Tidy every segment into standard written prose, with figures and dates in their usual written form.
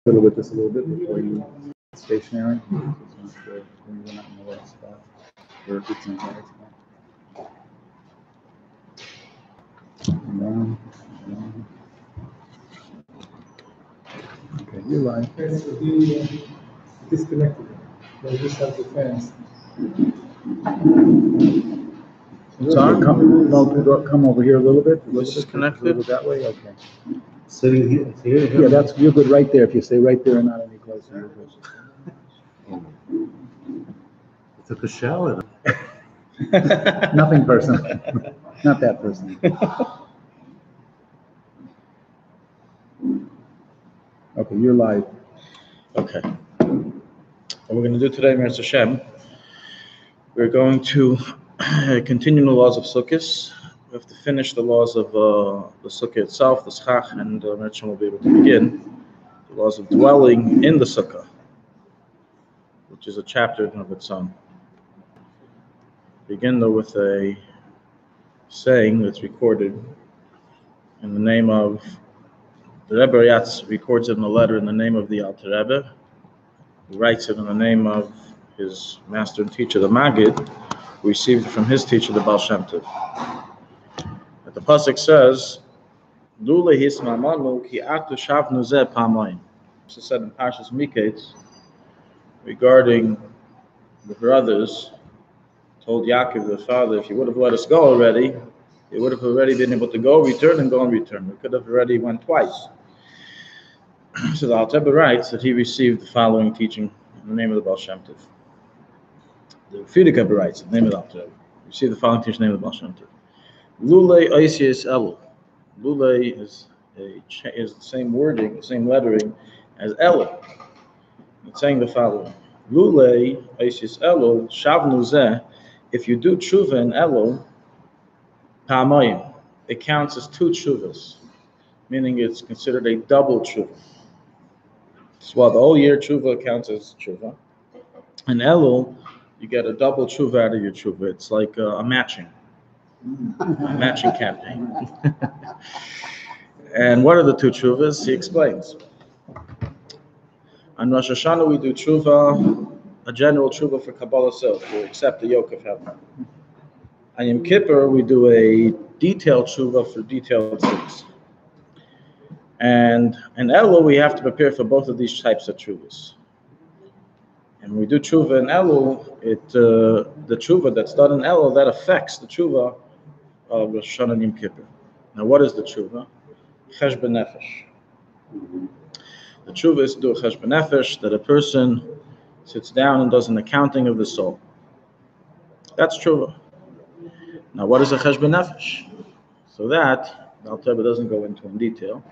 Fiddle with this a little bit before you stationary. Just make sure when you're not in the right spot or if it's in the right spot. Down. Okay, you're live. Disconnected. They just have the fans. Sorry, come over here a little bit. This is connected? A little bit that way? Okay. Sitting here. Yeah, you're good right there. If you stay right there and not any closer, you're good. It took a shower. Nothing personal. Not that personal. Okay, you're live. Okay. What we're going to do today, Meretz Hashem, we're going to continue the laws of Succos. We have to finish the laws of the Sukkah itself, the Tzemach, and Meretz Hashem will be able to begin the laws of dwelling in the Sukkah, which is a chapter of its own. Begin though with a saying that's recorded in the name of the Rebbe Yatz, records it in a letter in the name of the Alter Rebbe, who writes it in the name of his master and teacher, the Maggid, who received it from his teacher, the Baal Shem Tov. But the pasuk says, "Lule hismamanu ki atu shavnu zeh pamayim." This is said in Parshas Miketz regarding the brothers. Told Yaakov, the father, if you would have let us go already, you would have already been able to go, return, and go and return. We could have already went twice. So the Alter Rebbe writes that he received the following teaching in the name of the Baal Shem Tov. The Tzedek Rebbe writes in the name of the Alter Rebbe. Received the following teaching in the name of the Baal Shem Tov. Lule oisius elu. Lule is the same wording, the same lettering as elu. It's saying the following: Lule oisius elu shavnu zeh. If you do tshuva in elu, pamayim, it counts as two tshuvas, meaning it's considered a double tshuva. So while the whole year tshuva counts as tshuva, in Elul, you get a double tshuva out of your tshuva. It's like a matching campaign. And what are the two tshuvas? He explains. On Rosh Hashanah, we do tshuva, a general tshuva for Kabbalah self, to accept the yoke of heaven. On Yom Kippur, we do a detailed tshuva for detailed sins. And in Elul, we have to prepare for both of these types of tshuvas. And when we do tshuva in Elul, the tshuva that's done in Elul, that affects the tshuva of Rosh Hashanah and Yom Kippur. Now, what is the tshuva? Cheshbon nefesh. The tshuva is to do a cheshbon nefesh, that a person sits down and does an accounting of the soul. That's tshuva. Now, what is a cheshbon nefesh? So that, the Alter Rebbe doesn't go into in detail,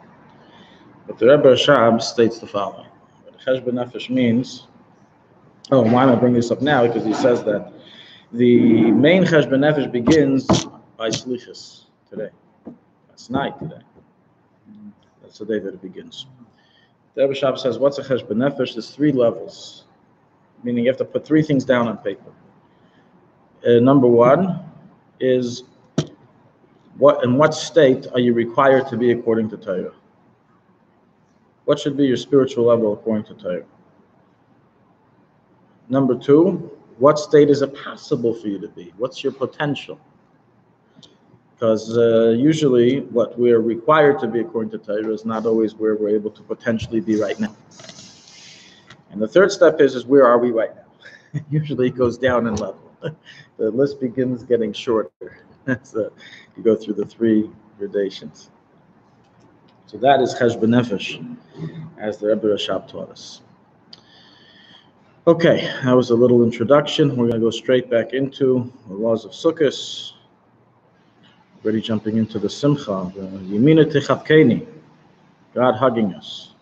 but the Rebbe Rashab states the following. What cheshbon nefesh means, why am I bringing this up now? Because he says that the main cheshbon nefesh begins by slichus today. That's night today. That's the day that it begins. The Rebbe Rashab says, what's a cheshbon nefesh? There's three levels, meaning you have to put three things down on paper. Number one is, in what state are you required to be according to Torah? What should be your spiritual level according to Torah? Number two, what state is it possible for you to be? What's your potential? Because usually what we're required to be according to Torah is not always where we're able to potentially be right now. And the third step is where are we right now? Usually it goes down in level. The list begins getting shorter. So you go through the three gradations. So that is cheshbon nefesh, as the Rebbe Rashab taught us. Okay, that was a little introduction. We're going to go straight back into the laws of Succos. Already jumping into the Simcha, the Yemina Techavkeni, God hugging us.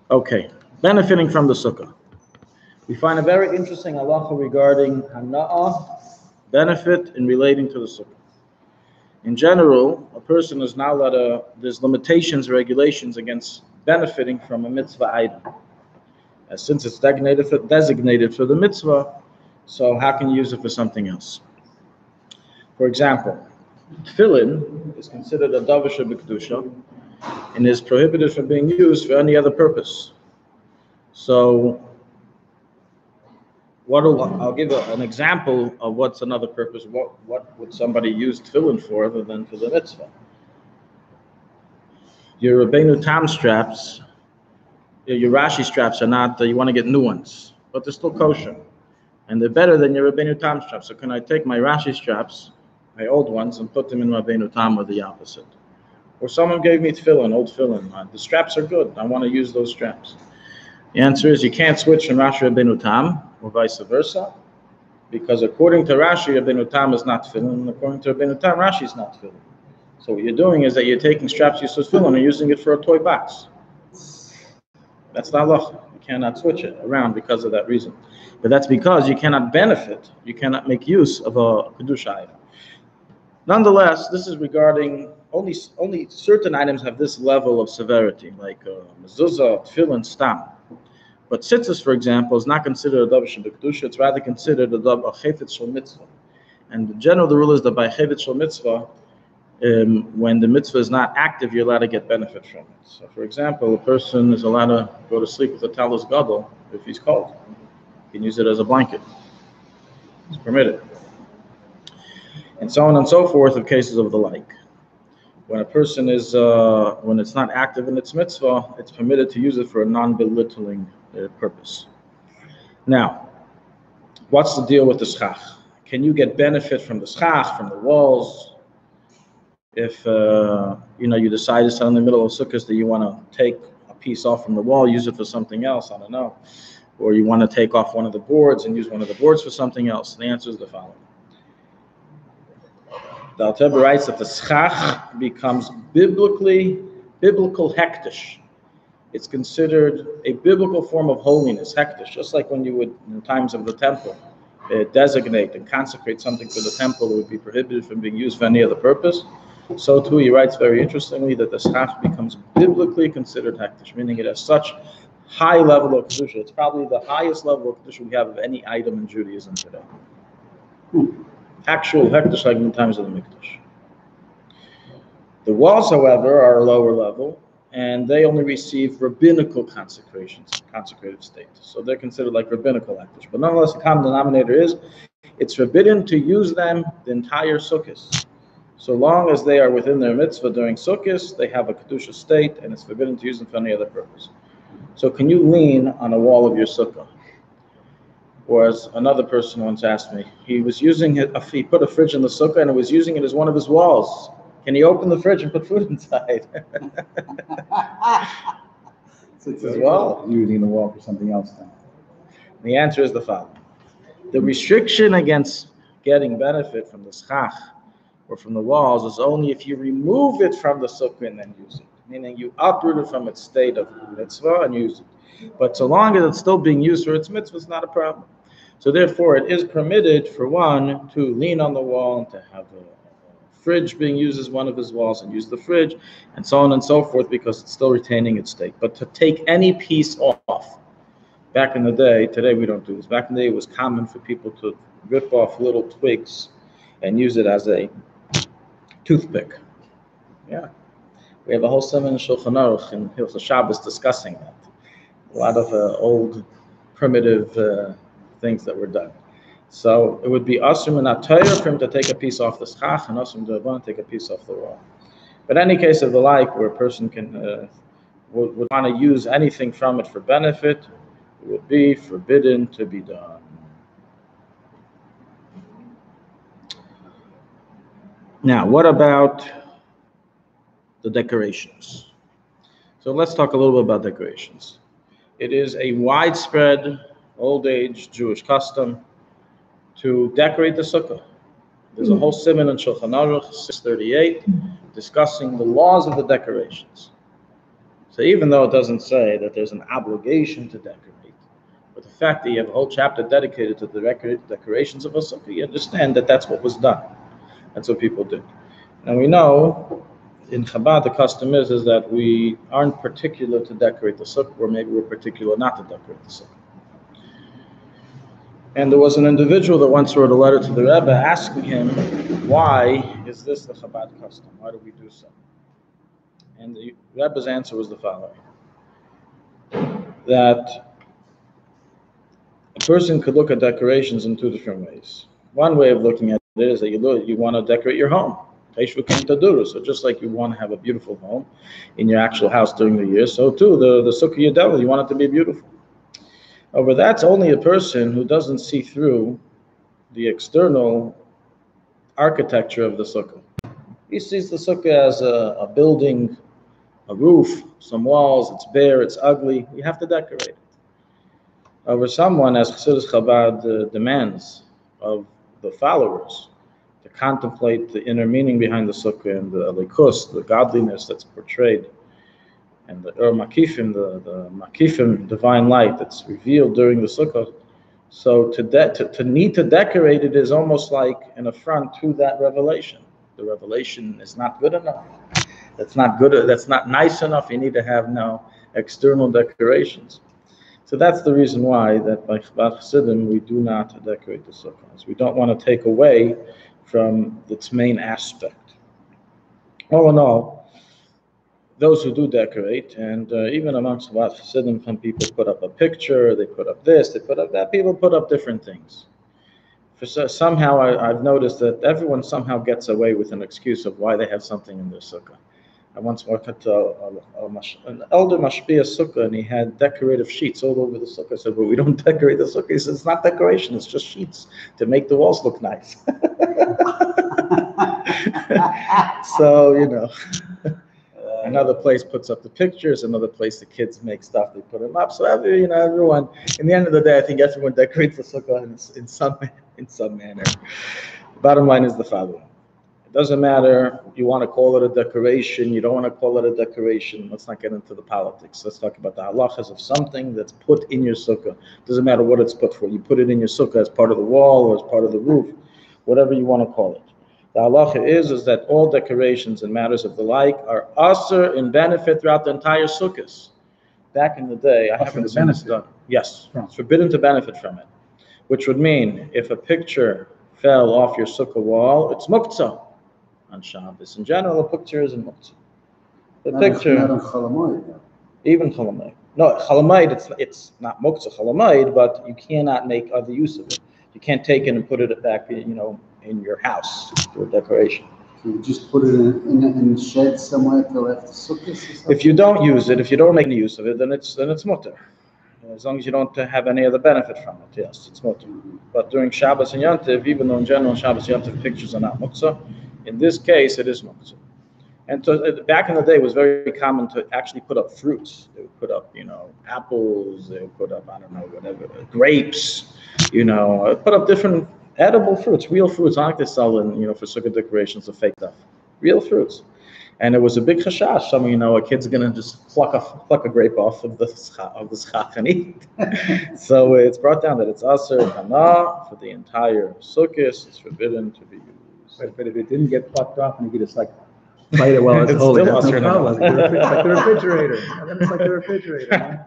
Okay, benefiting from the Sukkah. We find a very interesting halacha regarding hana'ah, benefit in relating to the Sukkah. In general, a person is not allowed there's limitations, regulations against benefiting from a mitzvah item. Since it's designated for the mitzvah, so how can you use it for something else? For example, tefillin is considered a davar shebekdusha, and is prohibited from being used for any other purpose. So I'll give an example of what's another purpose. What would somebody use tefillin for other than for the mitzvah? Your Rabbeinu Tam straps, your Rashi straps are not, you want to get new ones, but they're still kosher. And they're better than your Rabbeinu Tam straps. So can I take my Rashi straps, my old ones, and put them in Rabbeinu Tam, or the opposite? Or someone gave me tefillin, old tefillin. The straps are good. I want to use those straps. The answer is you can't switch from Rashi Rabbeinu Tam, or vice versa, because according to Rashi, Rabbeinu Tam is not tefillin, and according to Rabbeinu Tam, Rashi is not tefillin. So what you're doing is that you're taking straps used for tefillin and using it for a toy box. That's not halacha. You cannot switch it around because of that reason. But that's because you cannot benefit, you cannot make use of a kedusha item. Nonetheless, this is regarding only certain items have this level of severity, like mezuzah, tefillin, stam. But tzitzis, for example, is not considered a davar shebekdusha. It's rather considered a chayfetz shel mitzvah. And the general rule is that by chayfetz shel mitzvah, when the mitzvah is not active, you're allowed to get benefit from it. So, for example, a person is allowed to go to sleep with a talus gadol if he's cold. He can use it as a blanket. It's permitted. And so on and so forth of cases of the like. When a person is, when it's not active in its mitzvah, it's permitted to use it for a non-belittling purpose. Now, what's the deal with the schach? Can you get benefit from the schach, from the walls? If you decide to in the middle of Succos that you want to take a piece off from the wall, use it for something else, I don't know. Or you want to take off one of the boards and use one of the boards for something else. The answer is the following. The Alter Rebbe writes that the schach becomes biblical hektish. It's considered a biblical form of holiness, hektish, just like when you would, in times of the temple, designate and consecrate something for the temple that would be prohibited from being used for any other purpose. So too, he writes very interestingly that the schach becomes biblically considered hektish, meaning it has such high level of kedusha. It's probably the highest level of kedusha we have of any item in Judaism today. Actual hektish, like in the times of the mikdash. The walls, however, are a lower level, and they only receive rabbinical consecrations, consecrated state. So they're considered like rabbinical hektish. But nonetheless, the common denominator is it's forbidden to use them the entire Succos. So long as they are within their mitzvah during Succos, they have a kedusha state, and it's forbidden to use them for any other purpose. So can you lean on a wall of your sukkah? Or as another person once asked me, he put a fridge in the sukkah and was using it as one of his walls. Can he open the fridge and put food inside? It's as well using the wall for something else then. The answer is the following. The restriction against getting benefit from the schach or from the walls is only if you remove it from the sukkah and then use it. Meaning you uproot it from its state of mitzvah and use it. But so long as it's still being used for its mitzvah, it's not a problem. So therefore, it is permitted for one to lean on the wall and to have a fridge being used as one of his walls and use the fridge, and so on and so forth, because it's still retaining its state. But to take any piece off, back in the day, today we don't do this. Back in the day, it was common for people to rip off little twigs and use it as a toothpick. Yeah. We have a whole sermon in Shulchan Aruch in Hilchos Shabbos discussing that. A lot of old, primitive things that were done. So it would be asur min ha-Torah for him to take a piece off the schach and asur min ha-Rabbanan to take a piece off the wall. But any case of the like, where a person can would want to use anything from it for benefit, it would be forbidden to be done. Now, what about the decorations? So let's talk a little bit about decorations. It is a widespread old age Jewish custom to decorate the sukkah. There's a whole siman in Shulchan Aruch 638 discussing the laws of the decorations. So even though it doesn't say that there's an obligation to decorate, but the fact that you have a whole chapter dedicated to the decorations of a sukkah, you understand that that's what was done. That's what people did. And we know in Chabad the custom is that we aren't particular to decorate the sukkah, or maybe we're particular not to decorate the sukkah. And there was an individual that once wrote a letter to the Rebbe asking him, why is this the Chabad custom? Why do we do so? And the Rebbe's answer was the following: that a person could look at decorations in two different ways. One way of looking at it is that you want to decorate your home. So just like you want to have a beautiful home in your actual house during the year, so too the sukkah yadel, you want it to be beautiful. However, that's only a person who doesn't see through the external architecture of the sukkah. He sees the sukkah as a building, a roof, some walls, it's bare, it's ugly, you have to decorate it. However, someone, as Chassidus Chabad demands of the followers, to contemplate the inner meaning behind the sukkah and the likus, the godliness that's portrayed, and the makifim, the makifim, divine light that's revealed during the sukkah. So to need to decorate it is almost like an affront to that revelation. The revelation is not good enough. That's not good. That's not nice enough. You need to have now external decorations. So that's the reason why that by Chabad Chassidim we do not decorate the sukkahs. We don't want to take away from its main aspect. All in all, those who do decorate, and even amongst Chabad Chassidim, some people put up a picture, they put up this, they put up that, people put up different things. Somehow I've noticed that everyone somehow gets away with an excuse of why they have something in their sukkah. I once walked to an elder mashpia sukkah, and he had decorative sheets all over the sukkah. I said, "But we don't decorate the sukkah." He said, "It's not decoration; it's just sheets to make the walls look nice." So another place puts up the pictures, another place the kids make stuff, they put them up. So everyone. In the end of the day, I think everyone decorates the sukkah in some manner. The bottom line is the following. It doesn't matter, you want to call it a decoration, you don't want to call it a decoration, let's not get into the politics. Let's talk about the halachas of something that's put in your sukkah. It doesn't matter what it's put for. You put it in your sukkah as part of the wall or as part of the roof, whatever you want to call it. The halacha is that all decorations and matters of the like are asur in benefit throughout the entire sukkahs. Back in the day, I haven't seen this done. Yes, it's forbidden to benefit from it, which would mean if a picture fell off your sukkah wall, it's muktzah. On Shabbos. In general, a picture isn't muktzah. The picture, Not on Chalamoid. even chalamayid. No, chalamayid, it's not muktzah chalamayid, but you cannot make other use of it. You can't take it and put it back, in your house for decoration. Can you just put it in a shed somewhere till after Succos or something? If you don't use it, if you don't make any use of it, then it's mutter. As long as you don't have any other benefit from it, yes, it's mutter. But during Shabbos and Yontiv, even though in general Shabbos and Yontiv pictures are not muktzah, in this case, it is muktzah. And so back in the day, it was very common to actually put up fruits. They would put up, apples. They would put up, whatever, grapes. Put up different edible fruits, real fruits. I like to sell in, for sukkah decorations of fake stuff, real fruits. And it was a big chashash. A kid's gonna just pluck a grape off of the schach and eat. So it's brought down that it's asur hana for the entire sukkahs. It's forbidden to be used. But if it didn't get plucked off and you could just bite it while it's holy, that's no problem. It's like the refrigerator. And then it's like the refrigerator. Huh?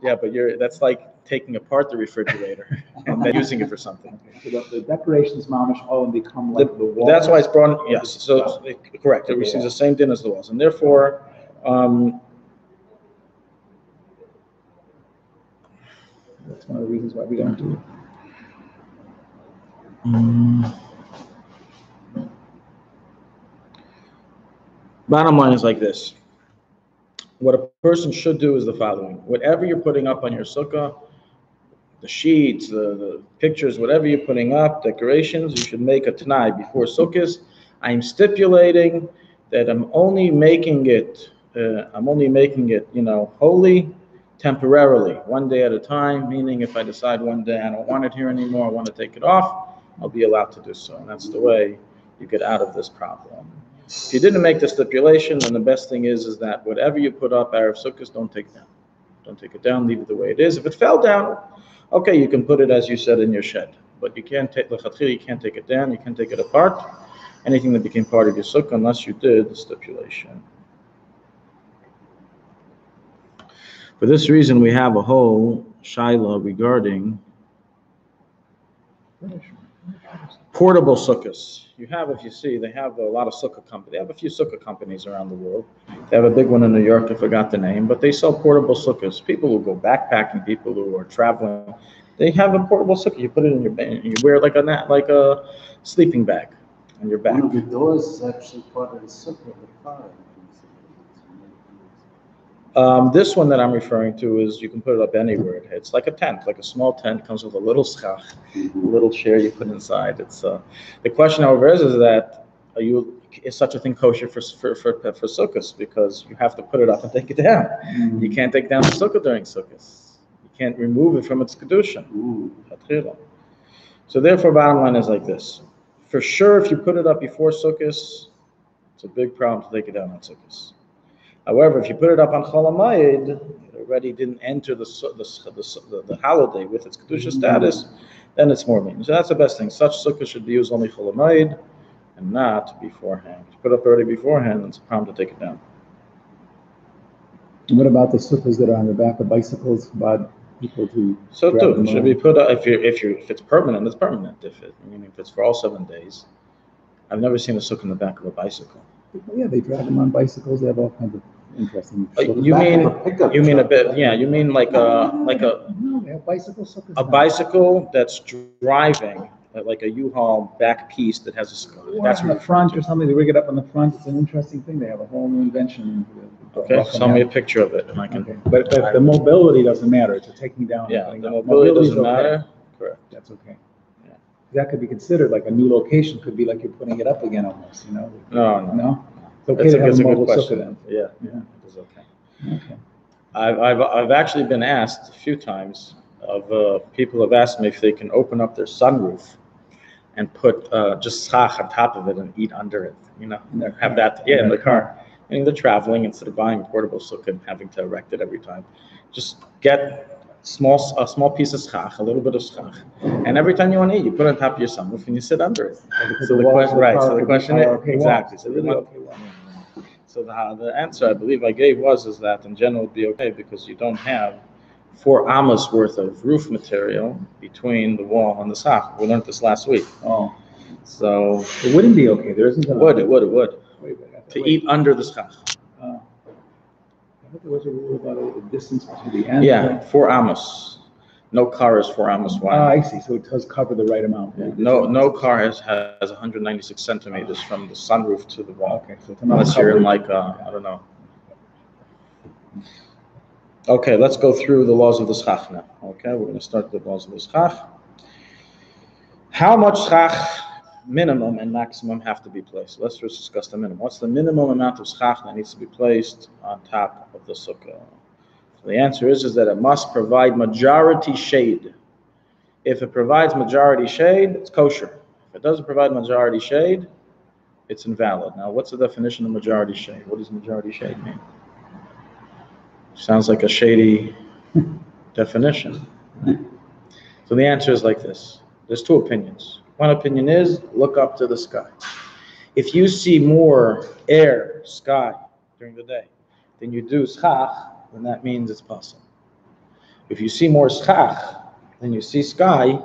Yeah, but that's like taking apart the refrigerator and then using it for something. So the decorations, mamish, all become like the walls. That's why it's brought. Yes, so correct. It receives the same din as the walls, and therefore. That's one of the reasons why we don't do it. Bottom line is like this. What a person should do is the following. Whatever you're putting up on your sukkah, the sheets, the pictures, whatever you're putting up, decorations, you should make a t'nai before sukkahs. I'm stipulating that I'm only making it, holy temporarily, one day at a time, meaning if I decide one day I don't want it here anymore, I want to take it off, I'll be allowed to do so. And that's the way you get out of this problem. If you didn't make the stipulation, then the best thing is that whatever you put up, Erev Sukkos, don't take it down. Don't take it down, leave it the way it is. If it fell down, okay, you can put it, as you said, in your shed. But you can't take it down, you can't take it apart. Anything that became part of your sukkah, unless you did the stipulation. For this reason, we have a whole shaila regarding Portable succos. You have, if you see, they have a lot of sukkah companies. They have a few sukkah companies around the world. They have a big one in New York, I forgot the name, but they sell portable sukkahs. People who go backpacking, people who are traveling, they have a portable sukkah. You put it in your bag, and you wear it like a sleeping bag on your back. One of the doors is actually part of the sukkah of the car. This one that I'm referring to is you can put it up anywhere. It's like a tent, like a small tent, comes with a little schach, a little chair you put inside. It's the question, however, is that is such a thing kosher for sukkahs, because you have to put it up and take it down. You can't take down the sukkah during sukkahs. You can't remove it from its kedusha. So therefore, bottom line is like this: for sure, if you put it up before sukkahs, it's a big problem to take it down on sukkahs. However, if you put it up on Chol HaMoed, it already didn't enter the holiday with its kedusha status, then it's more mean. So that's the best thing. Such sukkah should be used only Chol HaMoed and not beforehand. If you put it up already beforehand, then it's a problem to take it down. And what about the sukkahs that are on the back of bicycles? About people to so too it should be put up if it's permanent. It's permanent. If it's for all 7 days. I've never seen a sukkah in the back of a bicycle. Yeah, they drive them on bicycles. They have all kinds of interesting. You mean a bit? Yeah, you mean like a No, they have bicycle sukkahs. a bicycle that's driving like a U-Haul back piece that has a. That's in the front or something. They rig it up on the front. It's an interesting thing. They have a whole new invention. Okay, send me a picture of it, and I can. Okay. But the mobility doesn't matter. It's a taking down. Yeah, the mobility doesn't matter. Correct. That's okay. That could be considered like a new location. Could be like you're putting it up again almost, No. It's okay to have a mobile sukkah then. Yeah, it is okay. Okay. I've actually been asked a few times of people have asked me if they can open up their sunroof and put just schach on top of it and eat under it. Have that in the car. And they're traveling instead of buying a portable sukkah and having to erect it every time. Just get a small piece of schach, a little bit of schach, and every time you want to eat, you put it on top of your sunroof and you sit under it. So the question is exactly. So the answer I believe I gave is that in general it would be okay because you don't have 4 amas worth of roof material between the wall and the schach. We learned this last week. Oh, so it wouldn't be okay. There isn't. It would. To eat under the schach. I thought there was a rule about a distance between the end. Yeah, 4 amos. No car is 4 amos wide. I see. So it does cover the right amount. Yeah. No car has 196 centimeters from the sunroof to the wall. Okay, so unless you're in like I don't know. Okay, let's go through the laws of the schach now. Okay, we're going to start the laws of the schach. How much schach minimum and maximum have to be placed? Let's just discuss the minimum. What's the minimum amount of schach that needs to be placed on top of the sukkah? So the answer is that it must provide majority shade. If it provides majority shade, it's kosher. If it doesn't provide majority shade, it's invalid. Now, what's the definition of majority shade? What does majority shade mean? Sounds like a shady definition. So the answer is like this. There's 2 opinions. One opinion is, look up to the sky. If you see more air, sky, during the day than you do schach, then that means it's possible. If you see more schach than you see sky, it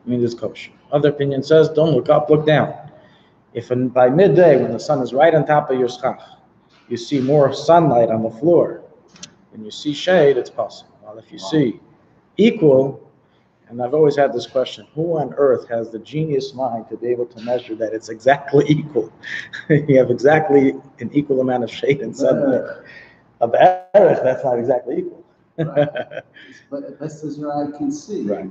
means it's kosher. Other opinion says, don't look up, look down. If by midday, when the sun is right on top of your schach, you see more sunlight on the floor than you see shade, it's possible. Well, if you see equal, and I've always had this question, who on earth has the genius mind to be able to measure that it's exactly equal? You have exactly an equal amount of shade and sunlight. Of erech, that's not exactly equal. Right. But best as your eye can see. Right.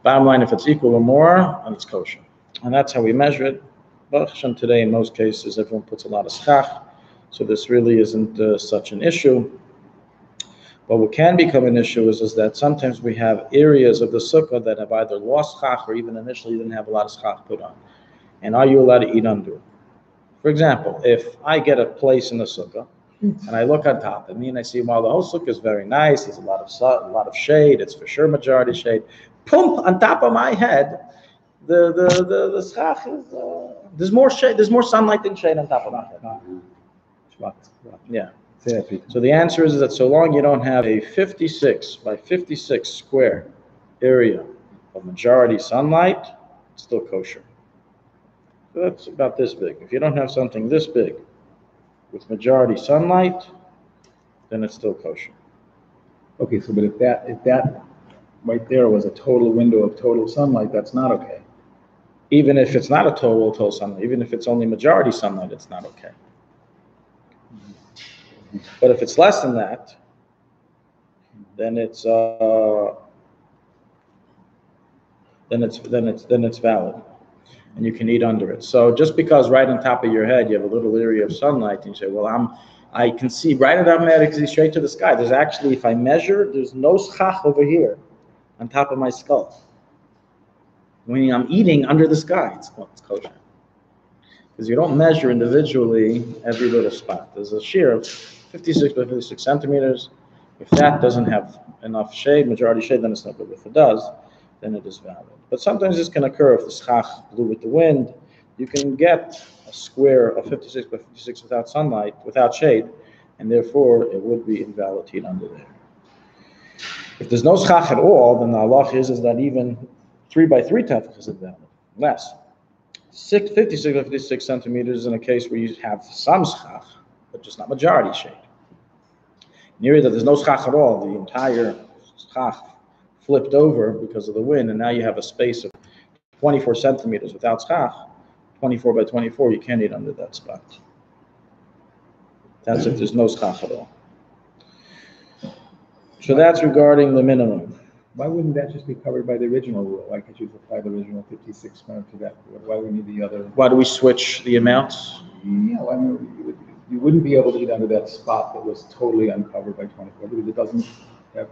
Bottom line, if it's equal or more, then it's kosher. And that's how we measure it. But today, in most cases, everyone puts a lot of schach, so this really isn't such an issue. But what can become an issue is that sometimes we have areas of the sukkah that have either lost schach or even initially didn't have a lot of schach put on. And are you allowed to eat under it? For example, if I get a place in the sukkah and I look on top of me and I see, well, the whole sukkah is very nice, there's a lot of sun, a lot of shade, it's for sure majority shade. Pump on top of my head, the schach is there's more shade, there's more sunlight than shade on top of my head. Yeah. So the answer is that so long you don't have a 56 by 56 square area of majority sunlight, it's still kosher. That's about this big. If you don't have something this big with majority sunlight, then it's still kosher. Okay, so but if that right there was a total window of total sunlight, that's not okay. Even if it's not a total sunlight, even if it's only majority sunlight, it's not okay. But if it's less than that, then it's valid, and you can eat under it. So just because right on top of your head you have a little area of sunlight, and you say, well, I can see right at automatically straight to the sky. There's actually, if I measure, there's no schach over here on top of my skull. When I'm eating under the sky, it's kosher. Because you don't measure individually every little spot. There's a shear of 56 by 56 centimeters. If that doesn't have enough shade, majority shade, then it's not good. If it does, then it is valid. But sometimes this can occur if the schach blew with the wind. You can get a square of 56 by 56 without sunlight, without shade, and therefore it would be invalid to eat under there. If there's no schach at all, then the halach is that even 3 by 3 tefach is invalid. Less. 56 by 56 centimeters in a case where you have some schach, but just not majority shade. In the area that there's no schach at all, the entire schach flipped over because of the wind, and now you have a space of 24 centimeters without schach, 24 by 24, you can't eat under that spot. That's if there's no schach at all. So that's regarding the minimum. Why wouldn't that just be covered by the original rule? Why can't you apply the original 56 to that? Why would we need the other? Why do we switch the amounts? Yeah, well, I mean, you wouldn't be able to eat under that spot that was totally uncovered by 24 because it doesn't have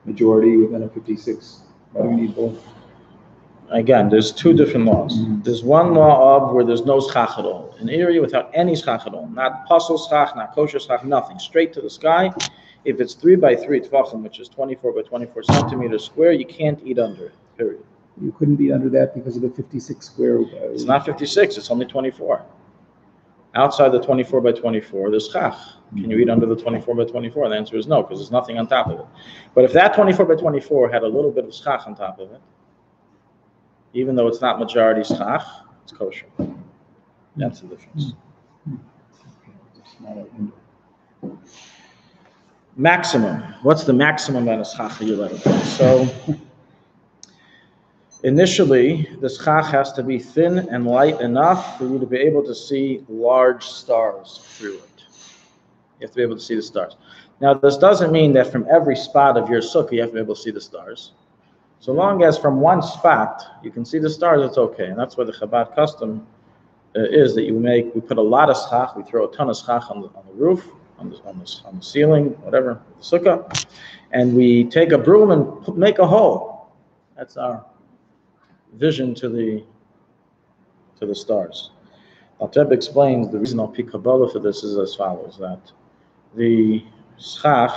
majority within a 56. Why do we need both? Again, there's two different laws. Mm-hmm. There's one law of where there's no schach at all, an area without any schach at all, not pasul schach, not kosher schach, nothing, straight to the sky. If it's 3 by 3 tvachim, which is 24 by 24 centimeters square, you can't eat under it, period. You couldn't eat under that because of the 56 square. It's not 56, it's only 24. Outside the 24 by 24, there's schach. Can you eat under the 24 by 24? The answer is no, because there's nothing on top of it. But if that 24 by 24 had a little bit of schach on top of it, even though it's not majority schach, it's kosher. That's the difference. Maximum. What's the maximum amount of schach you let it go? So initially, the schach has to be thin and light enough for you to be able to see large stars through it. You have to be able to see the stars. Now, this doesn't mean that from every spot of your sukkah you have to be able to see the stars. So long as from one spot you can see the stars, it's okay. And that's why the Chabad custom is that we put a lot of schach, we throw a ton of schach on the roof, on the ceiling, whatever, the sukkah, and we take a broom and make a hole. That's our vision to the stars. Al-Teb explains the reason I'll pick Kabbalah for this is as follows: that the schach,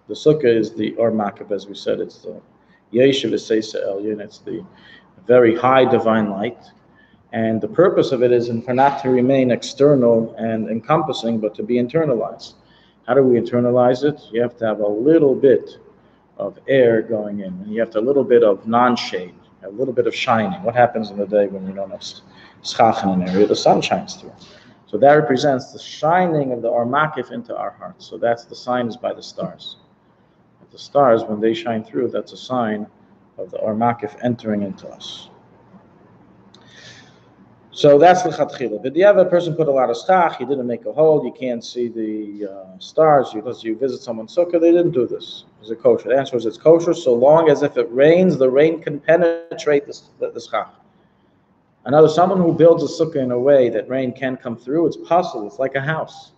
the sukkah, is the or makab, as we said, it's the Yeshiv Seisa Elyon, it's the very high divine light. And the purpose of it is for not to remain external and encompassing, but to be internalized. How do we internalize it? You have to have a little bit of air going in, and you have to a little bit of non-shade, a little bit of shining. What happens in the day when you don't have schach in an area? The sun shines through. So that represents the shining of the Or Makif into our hearts. So that's the sign is by the stars. The stars, when they shine through, that's a sign of the Or Makif entering into us. So that's the chatchila. But the other person put a lot of schach, he didn't make a hole, you can't see the stars, because you visit someone's sukkah, they didn't do this. Is it kosher? The answer is it's kosher, so long as if it rains, the rain can penetrate the schach. Another, someone who builds a sukkah in a way that rain can come through, it's possible, it's like a house.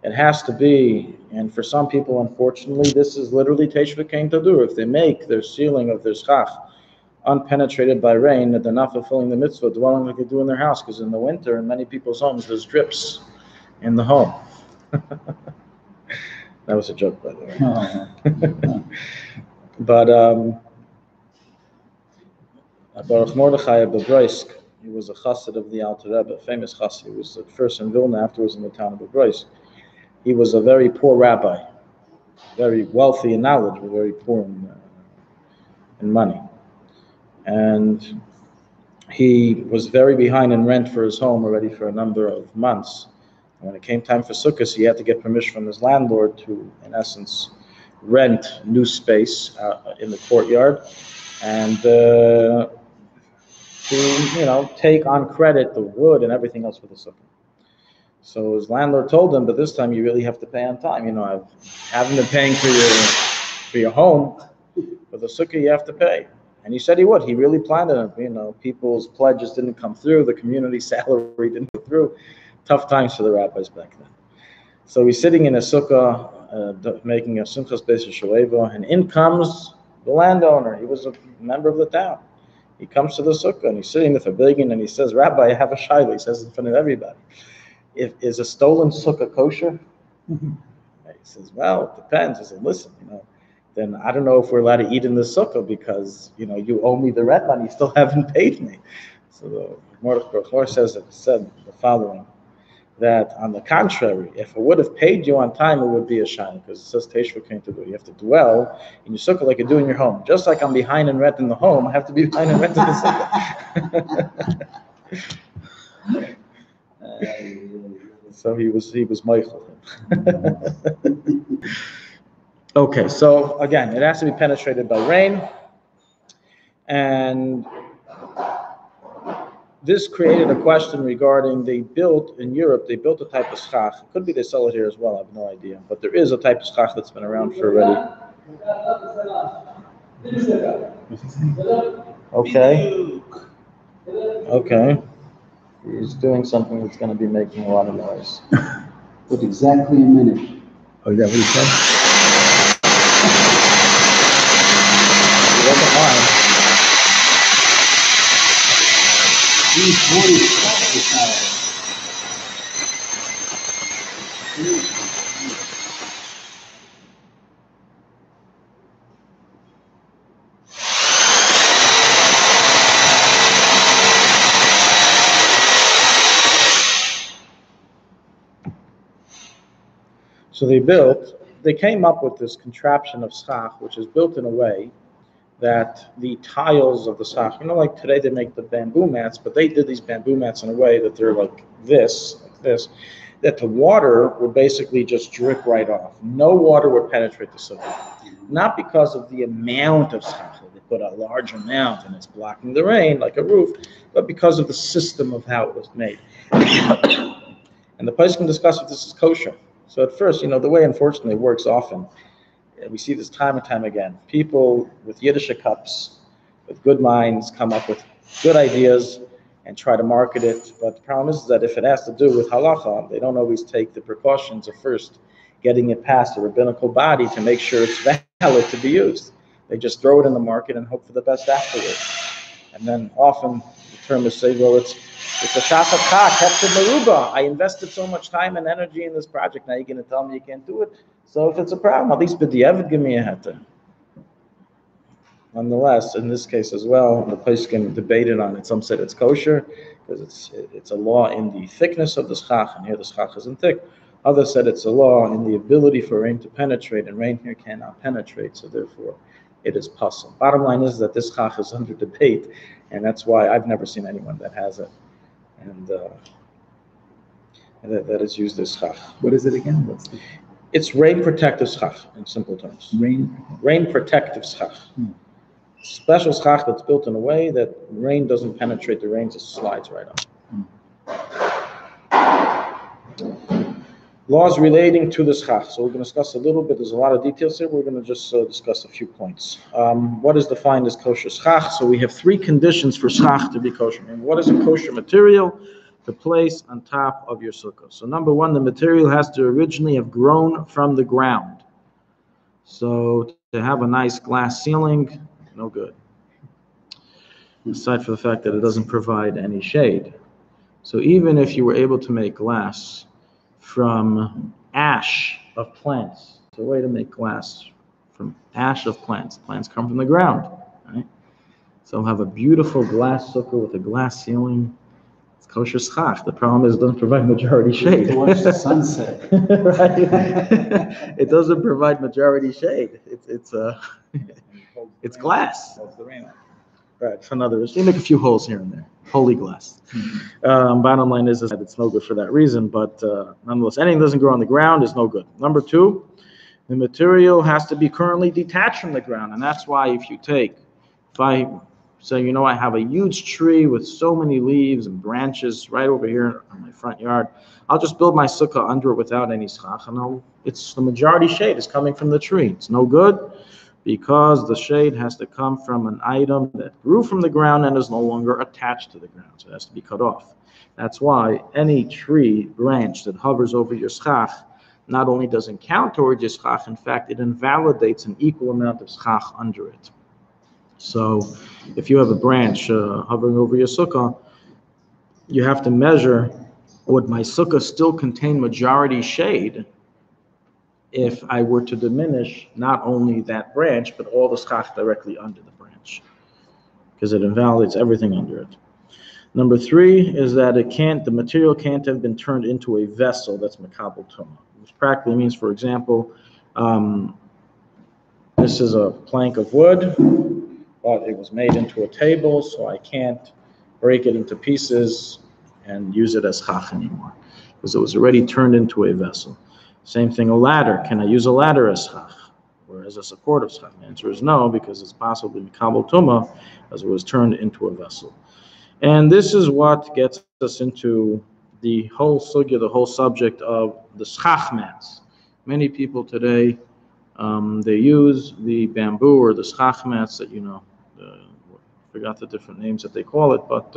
It has to be, and for some people, unfortunately, this is literally Teshuvah Kain Tadur. If they make their ceiling of their schach unpenetrated by rain, that they're not fulfilling the mitzvah, dwelling like they do in their house, because in the winter, in many people's homes, there's drips in the home. That was a joke, by the way. But Baruch Mordechai of Bobroisk, he was a chassid of the Alter Rebbe, a famous chassid. He was at first in Vilna, afterwards in the town of Bobroisk. He was a very poor rabbi, very wealthy in knowledge, but very poor in money. And he was very behind in rent for his home already for a number of months. And when it came time for Succos, he had to get permission from his landlord to, in essence, rent new space in the courtyard and to, take on credit the wood and everything else for the sukkah. So his landlord told him, but this time you really have to pay on time. I haven't been paying for your home, but the sukkah you have to pay. And he said he would. He really planned on it. People's pledges didn't come through. The community salary didn't go through. Tough times for the rabbis back then. So he's sitting in a sukkah, making a Succos base of Shueva, and in comes the landowner. He was a member of the town. He comes to the sukkah, and he's sitting there for begging, and he says, Rabbi, I have a shaila. He says in front of everybody. Is a stolen sukkah kosher? He says, well, it depends. He said, listen, then I don't know if we're allowed to eat in the sukkah because, you owe me the rent money. You still haven't paid me. So the Mordechai said the following, that on the contrary, if I would have paid you on time, it would be a shine, because it says Teshuvah came to do. You have to dwell in your sukkah like you do in your home. Just like I'm behind in rent in the home, I have to be behind in rent in the sukkah. So he was Michael. Okay, so again, it has to be penetrated by rain, and this created a question regarding in Europe they built a type of schach. It could be they sell it here as well, I have no idea, but there is a type of schach that's been around for already. Okay. He's doing something that's going to be making a lot of noise. With exactly a minute. Oh, is that what he said? He wasn't lying. He's 20 this hour. So they came up with this contraption of schach, which is built in a way that the tiles of the schach, like today they make the bamboo mats, but they did these bamboo mats in a way that they're like this, that the water would basically just drip right off. No water would penetrate the sukkah. Not because of the amount of schach, they put a large amount and it's blocking the rain like a roof, but because of the system of how it was made. And the place can discuss if this is kosher. So at first, the way unfortunately it works often, we see this time and time again. People with Yiddish cups, with good minds, come up with good ideas and try to market it. But the problem is that if it has to do with halacha, they don't always take the precautions of first getting it past a rabbinical body to make sure it's valid to be used. They just throw it in the market and hope for the best afterwards. And then often the term is say, well, it's a shafat kach, hefted meruba. I invested so much time and energy in this project. Now you're going to tell me you can't do it? So if it's a problem, at least b'diavad, give me a heter. Nonetheless, in this case as well, the place can debate it on it. Some said it's kosher because it's a law in the thickness of the schach, and here the schach isn't thick. Others said it's a law in the ability for rain to penetrate, and rain here cannot penetrate, so therefore it is possible. Bottom line is that this schach is under debate, and that's why I've never seen anyone that has it. And that is used as schach. What is it again? It's rain protective schach in simple terms. Rain protective schach. Special schach that's built in a way that rain doesn't penetrate the rain, just slides right on. Laws relating to the schach. So we're going to discuss a little bit. There's a lot of details here. We're going to just discuss a few points. What is defined as kosher schach? So we have three conditions for schach to be kosher. And what is a kosher material to place on top of your sukkah? So number one, the material has to originally have grown from the ground. So to have a nice glass ceiling, no good. Aside from the fact that it doesn't provide any shade. So even if you were able to make glass from ash of plants, it's a way to make glass from ash of plants. Plants come from the ground, right? So we'll have a beautiful glass sukkah with a glass ceiling. It's kosher schach. The problem is it doesn't provide majority shade. To watch the sunset. Right? It doesn't provide majority shade. It's glass. Right, for another issue. They make a few holes here and there. Holy glass. Bottom line is that it's no good for that reason, but nonetheless, anything that doesn't grow on the ground is no good. Number two, the material has to be currently detached from the ground, and that's why if I say, you know, I have a huge tree with so many leaves and branches right over here on my front yard, I'll just build my sukkah under it without any schach, and it's the majority shade is coming from the tree. It's no good, because the shade has to come from an item that grew from the ground and is no longer attached to the ground, so it has to be cut off. That's why any tree branch that hovers over your schach not only doesn't count towards your schach, in fact, it invalidates an equal amount of schach under it. So if you have a branch hovering over your sukkah, you have to measure, would my sukkah still contain majority shade if I were to diminish not only that branch, but all the schach directly under the branch, because it invalidates everything under it. Number three is that the material can't have been turned into a vessel that's makabel tumah, which practically means, for example, this is a plank of wood, but it was made into a table, so I can't break it into pieces and use it as schach anymore, because it was already turned into a vessel. Same thing, a ladder. Can I use a ladder as schach or as a support of schach? The answer is no, because it's possibly mikabel tumah, as it was turned into a vessel. And this is what gets us into the whole sugya, the whole subject of the schach mats. Many people today, they use the bamboo or the schach mats that, forgot the different names that they call it, but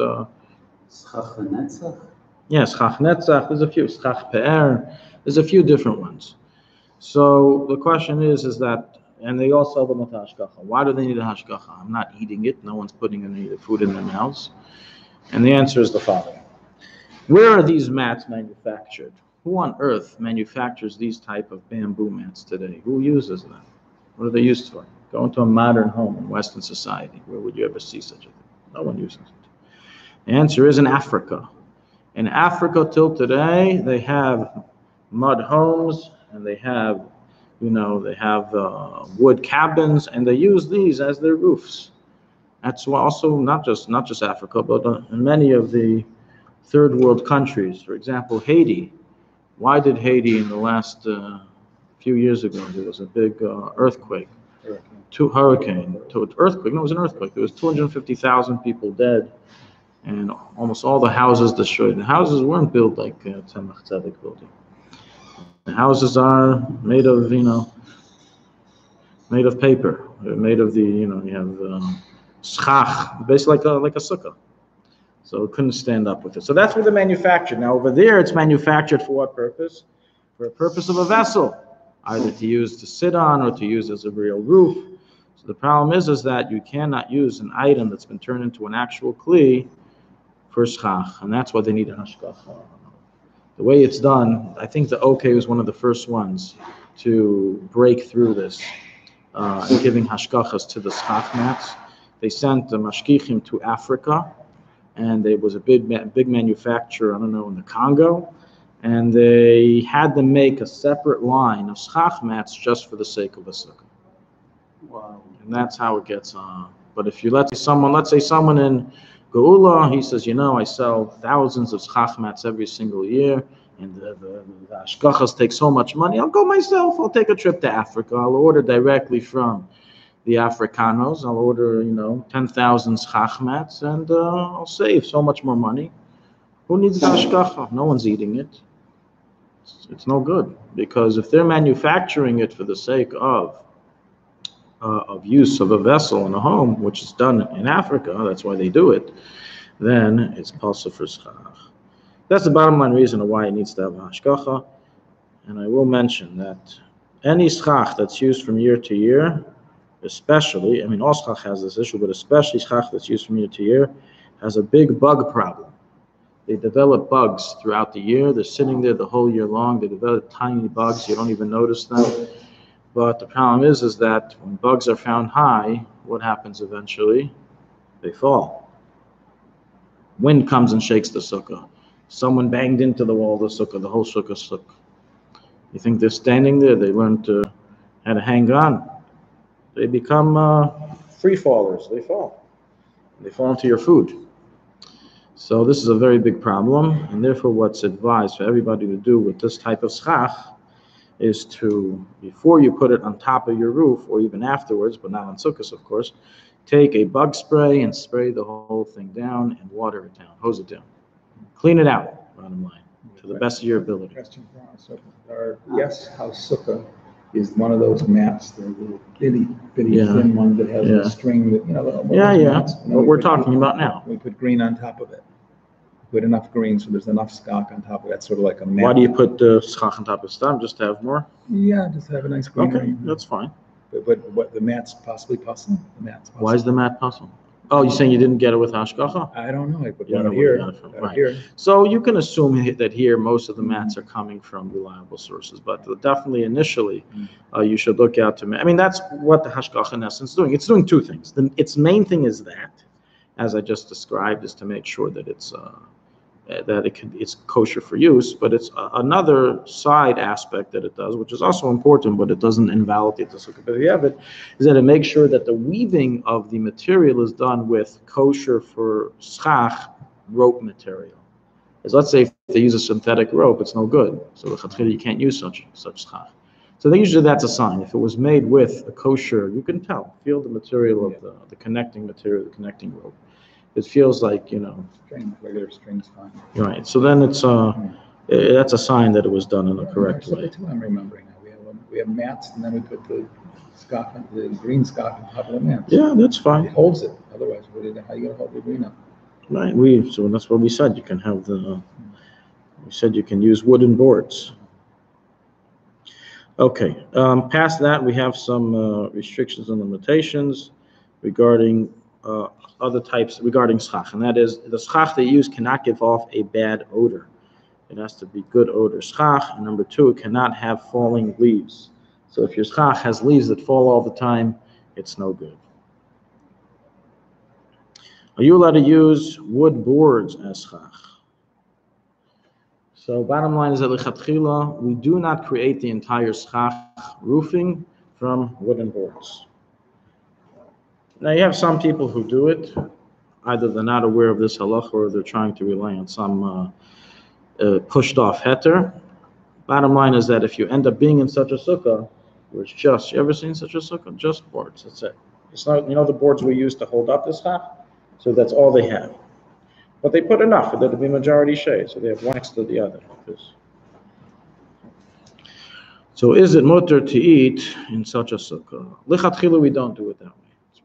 Schach netzach? yes, schach netzach, there's a few, schach pe'er, there's a few different ones. So the question is that, and they all sell them with hashgacha. Why do they need a hashgacha? I'm not eating it. No one's putting any food in their mouths. And the answer is the following. Where are these mats manufactured? Who on earth manufactures these type of bamboo mats today? Who uses them? What are they used for? Go into a modern home in Western society. Where would you ever see such a thing? No one uses it. The answer is in Africa. In Africa till today, they have mud homes, and they have, wood cabins, and they use these as their roofs. That's also not just Africa, but in many of the third world countries. For example, Haiti. Why did Haiti in the last few years ago, there was a big earthquake, hurricane. It was an earthquake. There was 250,000 people dead, and almost all the houses destroyed. The houses weren't built like Tzemach Tzedek building. The houses are made of, made of paper. They're made of you have schach, basically like a sukkah. So it couldn't stand up with it. So that's where they're manufactured. Now over there, it's manufactured for what purpose? For a purpose of a vessel, either to use to sit on or to use as a real roof. So the problem is that you cannot use an item that's been turned into an actual kli for schach, and that's why they need a hashgacha. The way it's done, I think the OK was one of the first ones to break through this and giving hashgachas to the schach mats. They sent the mashgichim to Africa, and there was a big manufacturer, I don't know, in the Congo, and they had them make a separate line of schach mats just for the sake of the sukkah. Wow. And that's how it gets on. But if you let's say someone in Geula, he says, I sell thousands of schach mats every single year, and the hashgachas take so much money, I'll go myself, I'll take a trip to Africa, I'll order directly from the Africanos, I'll order, 10,000 schach mats, and I'll save so much more money. Who needs the hashgacha? No one's eating it. It's no good, because if they're manufacturing it for the sake of use of a vessel in a home, which is done in Africa, that's why they do it, then it's possible for schach. That's the bottom line reason of why it needs to have a hashgacha. And I will mention that any schach that's used from year to year, especially, all schach has this issue, but especially schach that's used from year to year, has a big bug problem. They develop bugs throughout the year. They're sitting there the whole year long. They develop tiny bugs. You don't even notice them. But the problem is that when bugs are found high, what happens eventually? They fall. Wind comes and shakes the sukkah. Someone banged into the wall of the sukkah. The whole sukkah shook. You think they're standing there? They learned how to hang on. They become free fallers. They fall. They fall into your food. So this is a very big problem, and therefore what's advised for everybody to do with this type of schach is to, before you put it on top of your roof, or even afterwards, but not on Succos, of course, take a bug spray and spray the whole thing down and water it down, hose it down. Clean it out, bottom line, to the best of your ability. Question for our guest house sukkah is one of those mats, the little bitty thin one that has a string that, What we're talking about now. We put green on top of it. Put enough green so there's enough skach on top of it. Sort of like a mat. Why do you put the skach on top of stuff? Just to have more? Yeah, just have a nice green. Okay, that's fine. But what the mat's possibly puzzle? The mat's puzzle. Why is the mat puzzle? Oh, you're saying you didn't get it with hashgacha? I don't know. I put You one don't know where here. you got it from. Right. So you can assume that here most of the mats are coming from reliable sources, but definitely initially you should look out to. I mean, that's what the hashgacha in essence is doing. It's doing two things. Its main thing is that, as I just described, is to make sure that it's kosher for use. But it's another side aspect that it does, which is also important, but it doesn't invalidate the sukkah b'diavad, is that it makes sure that the weaving of the material is done with kosher for schach rope material. As let's say if they use a synthetic rope, it's no good. So you can't use such schach. So usually that's a sign. If it was made with a kosher, you can feel the material of the connecting material, the connecting rope. It feels like, regular string's fine. Right. So then it's that's a sign that it was done in the correct way. I'm remembering now. We have mats, and then we put the green skach on top of the mats. Yeah, that's fine. It holds it. Otherwise, how are you going to hold the green up? Right. So that's what we said. You can have we said you can use wooden boards. Okay. Past that, we have some restrictions and limitations regarding other types regarding schach, and that is the schach they use cannot give off a bad odor. It has to be good odor schach. And number two, it cannot have falling leaves. So if your schach has leaves that fall all the time, it's no good. Are you allowed to use wood boards as schach? So bottom line is that lechatchila, we do not create the entire schach roofing from wooden boards. Now you have some people who do it. Either they're not aware of this halacha or they're trying to rely on some pushed off heter. Bottom line is that if you end up being in such a sukkah, where it's you ever seen such a sukkah? Just boards, that's it. It's not, the boards we use to hold up this schach, so that's all they have. But they put enough for there to be majority shade, so they have one next to the other. So is it mutter to eat in such a sukkah? Lichatchila, we don't do it that way.